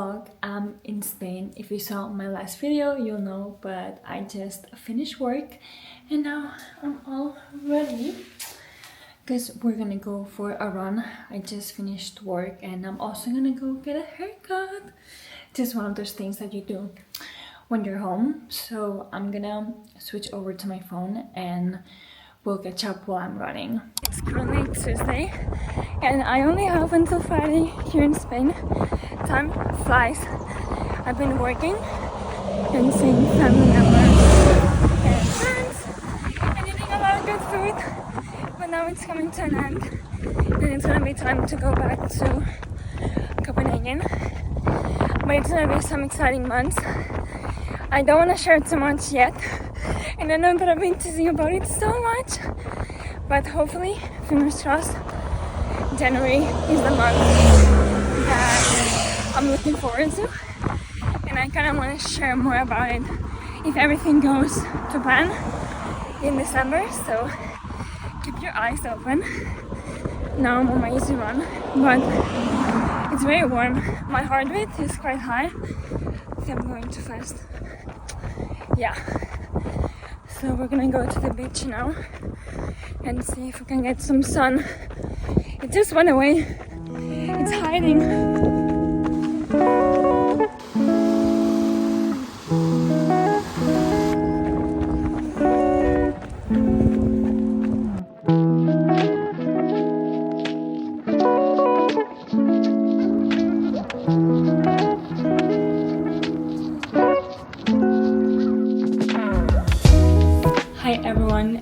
vlog. I'm in Spain. If you saw my last video, you'll know, but I just finished work and now I'm all ready because we're gonna go for a run. I just finished work and I'm also gonna go get a haircut. Just one of those things that you do when you're home. So I'm gonna switch over to my phone and we'll catch up while I'm running. It's currently Tuesday and I only have until Friday here in Spain. Time flies. I've been working and seeing family members and friends and eating a lot of good food, but now it's coming to an end and it's gonna be time to go back to Copenhagen. But it's gonna be some exciting months. I don't want to share too much yet, and I know that I've been teasing about it so much, but hopefully, fingers crossed, January is the month that I'm looking forward to, and I kind of want to share more about it if everything goes to plan in December. So keep your eyes open. Now I'm on my easy run, but it's very warm. My heart rate is quite high. I think I'm going too fast. Yeah. So we're gonna go to the beach now and see if we can get some sun. It just went away. It's hiding.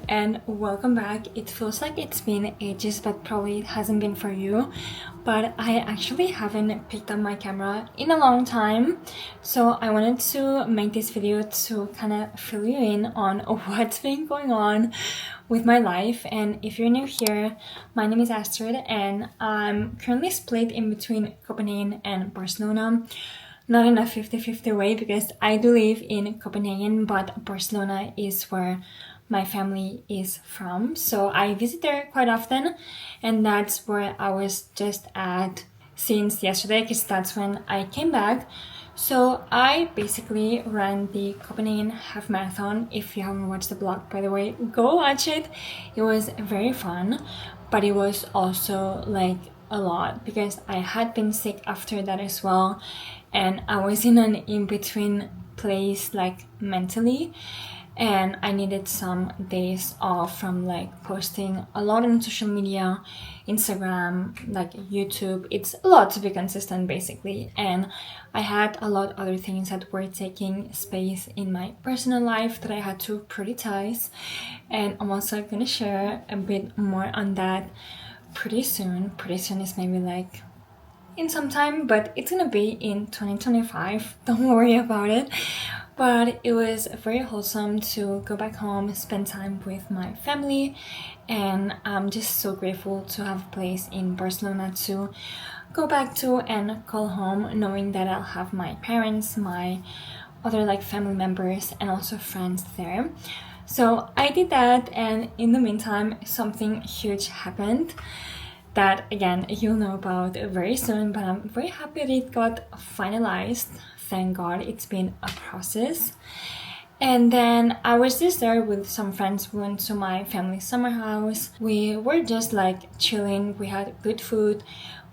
And welcome back. It feels like it's been ages, but probably it hasn't been for you. But I actually haven't picked up my camera in a long time, so I wanted to make this video to kind of fill you in on what's been going on with my life. And if you're new here, my name is Astrid and I'm currently split in between Copenhagen and Barcelona. Not in a 50-50 way, because I do live in Copenhagen, but Barcelona is where my family is from, so I visit there quite often, and that's where I was just at since yesterday, because that's when I came back. So I basically ran the Copenhagen half marathon. If you haven't watched the vlog, by the way, go watch it. It was very fun, but it was also like a lot because I had been sick after that as well, and I was in an in-between place, like mentally, and I needed some days off from like posting a lot on social media, Instagram, like YouTube. It's a lot to be consistent basically, and I had a lot of other things that were taking space in my personal life that I had to prioritize, and I'm also gonna share a bit more on that pretty soon. Pretty soon is maybe like in some time, but it's gonna be in 2025. Don't worry about it. But it was very wholesome to go back home, spend time with my family, and I'm just so grateful to have a place in Barcelona to go back to and call home, knowing that I'll have my parents, my other like family members, and also friends there. So I did that, and in the meantime, something huge happened that again you'll know about very soon, but I'm very happy that it got finalized. Thank God, it's been a process. And then I was just there with some friends. We went to my family's summer house. We were just like chilling. We had good food.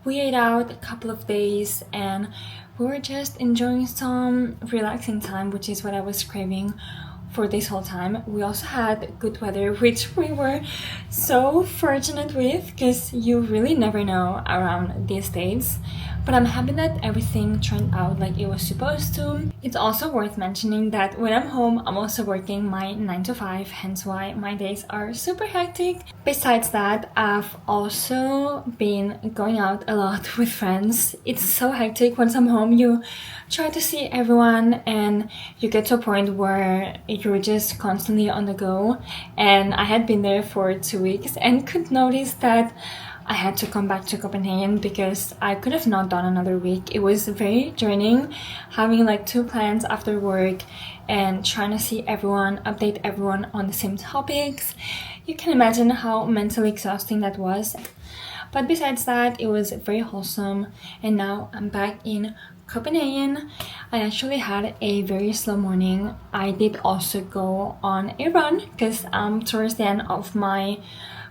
We ate out a couple of days and we were just enjoying some relaxing time, which is what I was craving for this whole time. We also had good weather, which we were so fortunate with, because you really never know around these days. But I'm happy that everything turned out like it was supposed to. It's also worth mentioning that when I'm home, I'm also working my 9 to 5, hence why my days are super hectic. Besides that, I've also been going out a lot with friends. It's so hectic once I'm home. You try to see everyone and you get to a point where you're just constantly on the go. And I had been there for 2 weeks and could notice that I had to come back to Copenhagen because I could have not done another week. It was very draining having like 2 clients after work and trying to see everyone, update everyone on the same topics. You can imagine how mentally exhausting that was. But besides that, it was very wholesome, and now I'm back in Copenhagen. I actually had a very slow morning. I did also go on a run because I'm towards the end of my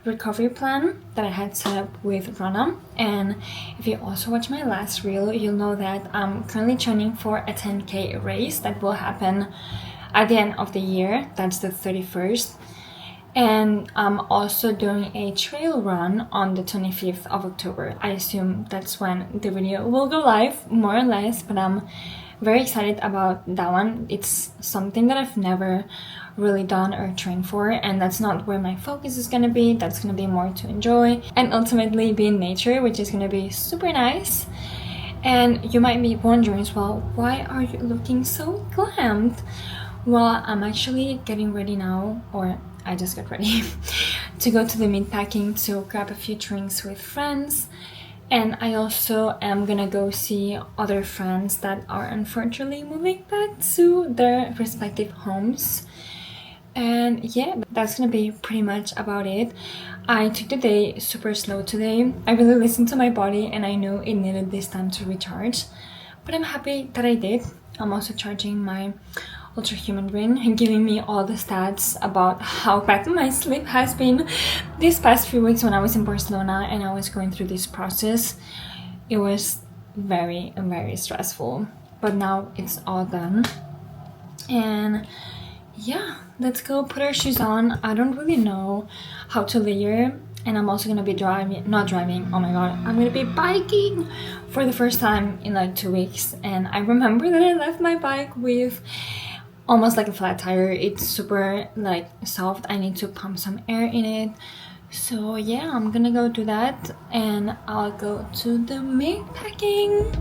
recovery plan that I had set up with Rana. And if you also watch my last reel, you'll know that I'm currently training for a 10k race that will happen at the end of the year. That's the 31st. And I'm also doing a trail run on the 25th of October. I assume that's when the video will go live, more or less, but I'm very excited about that one. It's something that I've never really done or trained for, and that's not where my focus is gonna be. That's gonna be more to enjoy and ultimately be in nature, which is gonna be super nice. And you might be wondering as well, why are you looking so glammed? Well, I'm actually getting ready now, or I just got ready to go to the meatpacking to grab a few drinks with friends. And I also am gonna go see other friends that are unfortunately moving back to their respective homes. And yeah, that's gonna be pretty much about it. I took the day super slow today. I really listened to my body and I knew it needed this time to recharge. But I'm happy that I did. I'm also charging my Ultra Human Brain and giving me all the stats about how bad my sleep has been these past few weeks when I was in Barcelona and I was going through this process. It was very, very stressful, but now it's all done. And yeah, let's go put our shoes on. I don't really know how to layer, and I'm also gonna be not driving, oh my god, I'm gonna be biking for the first time in like 2 weeks. And I remember that I left my bike with almost like a flat tire. It's super like soft. I need to pump some air in it. So yeah, I'm gonna go do that and I'll go to the meat packing.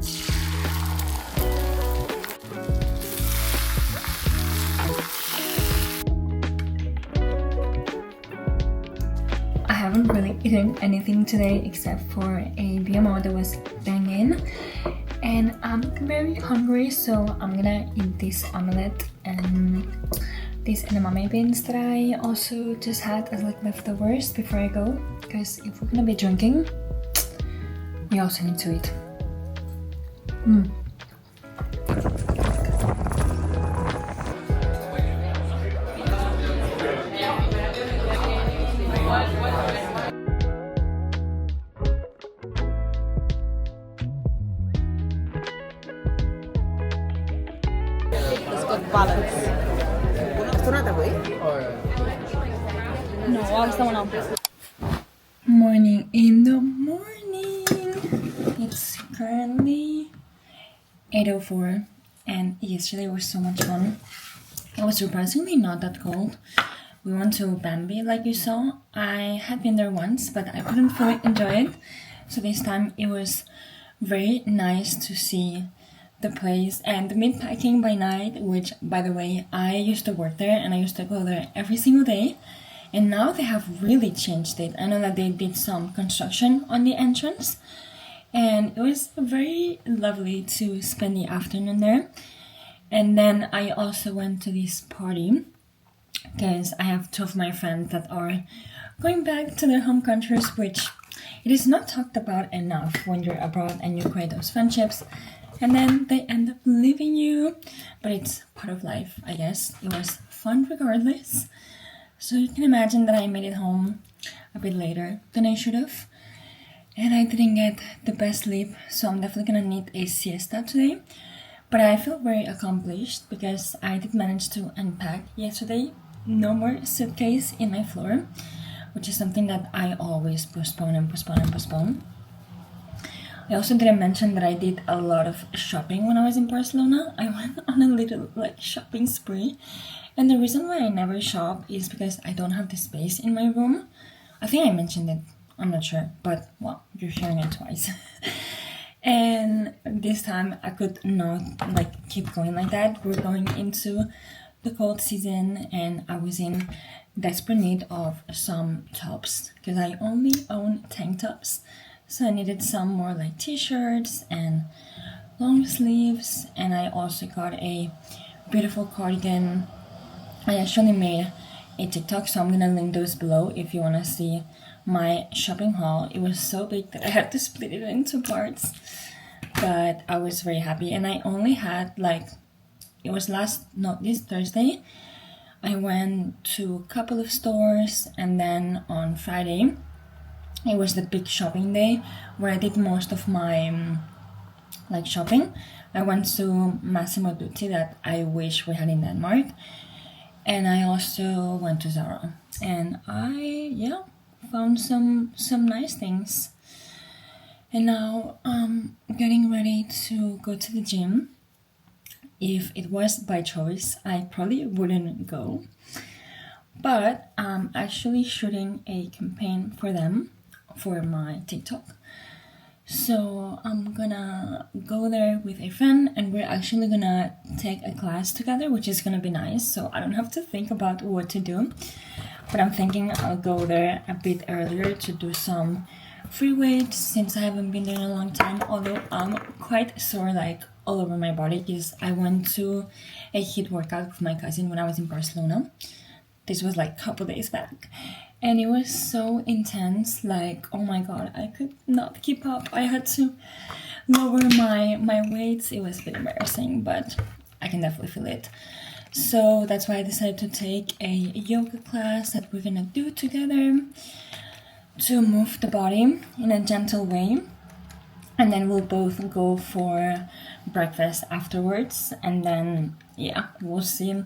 I haven't really eaten anything today except for a BMO that was banging. And I'm very hungry, so I'm gonna eat this omelette and these edamame beans that I also just had as like leftovers before I go, because if we're gonna be drinking, we also need to eat. Balance. ¿Esto no te voy? No, hasta una. Morning in the morning. It's currently 8:04 and yesterday was so much fun. It was surprisingly not that cold. We went to Bambi like you saw. I had been there once, but I couldn't fully enjoy it. So this time it was very nice to see the place and the meatpacking by night, which by the way, I used to work there and I used to go there every single day, and now they have really changed it. I know that they did some construction on the entrance and it was very lovely to spend the afternoon there. And then I also went to this party because I have 2 of my friends that are going back to their home countries, which it is not talked about enough when you're abroad and you create those friendships and then they end up leaving you, but it's part of life, I guess. It was fun regardless. So you can imagine that I made it home a bit later than I should have, and I didn't get the best sleep, so I'm definitely gonna need a siesta today. But I feel very accomplished because I did manage to unpack yesterday. No more suitcase in my floor, which is something that I always postpone. I also didn't mention that I did a lot of shopping when I was in Barcelona. I went on a little like shopping spree, and the reason why I never shop is because I don't have the space in my room. I think I mentioned it, I'm not sure, but well, you're hearing it twice. And this time I could not like keep going like that. We're going into the cold season and I was in desperate need of some tops because I only own tank tops. So I needed some more like t-shirts and long sleeves, and I also got a beautiful cardigan. I actually made a TikTok, so I'm gonna link those below if you wanna see my shopping haul. It was so big that I had to split it into parts. but I was very happy. And I only had like, it was this Thursday, I went to a couple of stores, and then on Friday it was the big shopping day where I did most of my like shopping. I went to Massimo Dutti that I wish we had in Denmark, and I also went to Zara, and I found some nice things. And now I'm getting ready to go to the gym. If it was by choice, I probably wouldn't go, but I'm actually shooting a campaign for them for my TikTok. So I'm gonna go there with a friend, and we're actually gonna take a class together, which is gonna be nice, so I don't have to think about what to do. But I'm thinking I'll go there a bit earlier to do some free weights, since I haven't been there in a long time, although I'm quite sore like all over my body because I went to a HIIT workout with my cousin when I was in Barcelona. This was like a couple days back, and it was so intense, like oh my god, I could not keep up. I had to lower my weights. It was a bit embarrassing, but I can definitely feel it. So that's why I decided to take a yoga class that we're gonna do together to move the body in a gentle way, and then we'll both go for breakfast afterwards, and then yeah, we'll see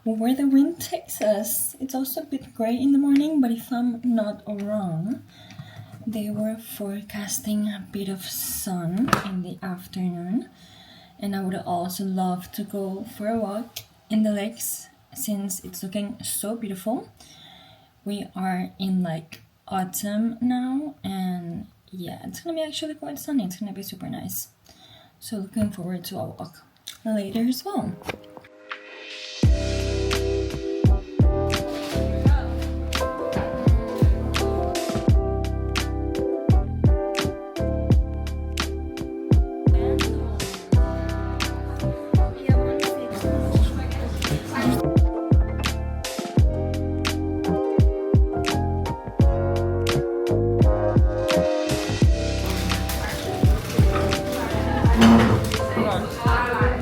where the wind takes us. It's also a bit gray in the morning, but if I'm not wrong, they were forecasting a bit of sun in the afternoon. And I would also love to go for a walk in the lakes since it's looking so beautiful. We are in like autumn now, and yeah, it's gonna be actually quite sunny. It's gonna be super nice. So looking forward to a walk later as well.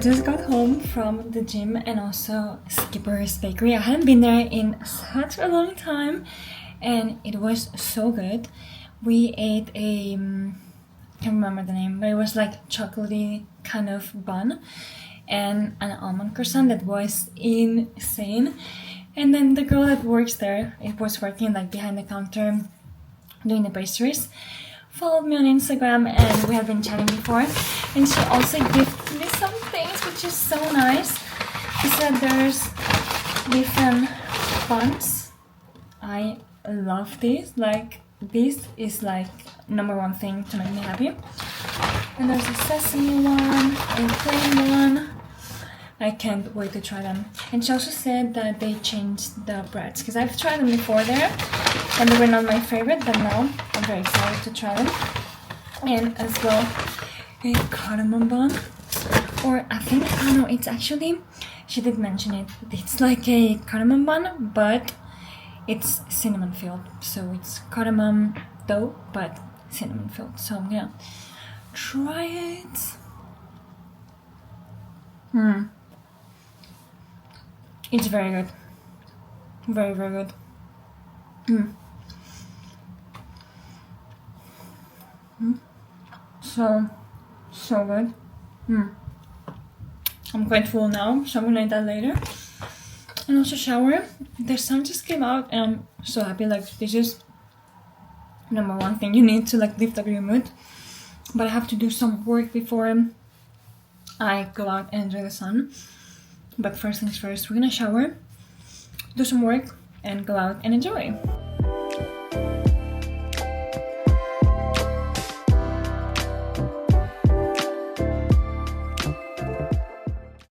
Just got home from the gym and also Skipper's Bakery. I hadn't been there in such a long time, and it was so good. We ate a, I can't remember the name, but it was like chocolatey kind of bun and an almond croissant that was insane. And then the girl that works there, it was working like behind the counter doing the pastries, followed me on Instagram, and we have been chatting before, and she also gifted me some things, which is so nice. She said there's different buns. I love these, like this is like #1 thing to make me happy. And there's a sesame one, a plain one. I can't wait to try them. And she also said that they changed the breads, because I've tried them before there and they were not my favorite, but now I'm very excited to try them. And as well, a cardamom bun, or I think, I don't know, it's actually, she did mention it, it's like a cardamom bun, but it's cinnamon filled. So it's cardamom dough, but cinnamon filled. So I'm gonna try it. It's very good. Very, very good. So good. I'm quite full now, so I'm gonna eat that later. And also shower. The sun just came out and I'm so happy. Like, this is #1 thing you need to like lift up your mood. But I have to do some work before I go out and enjoy the sun. But first things first, we're gonna shower, do some work, and go out and enjoy.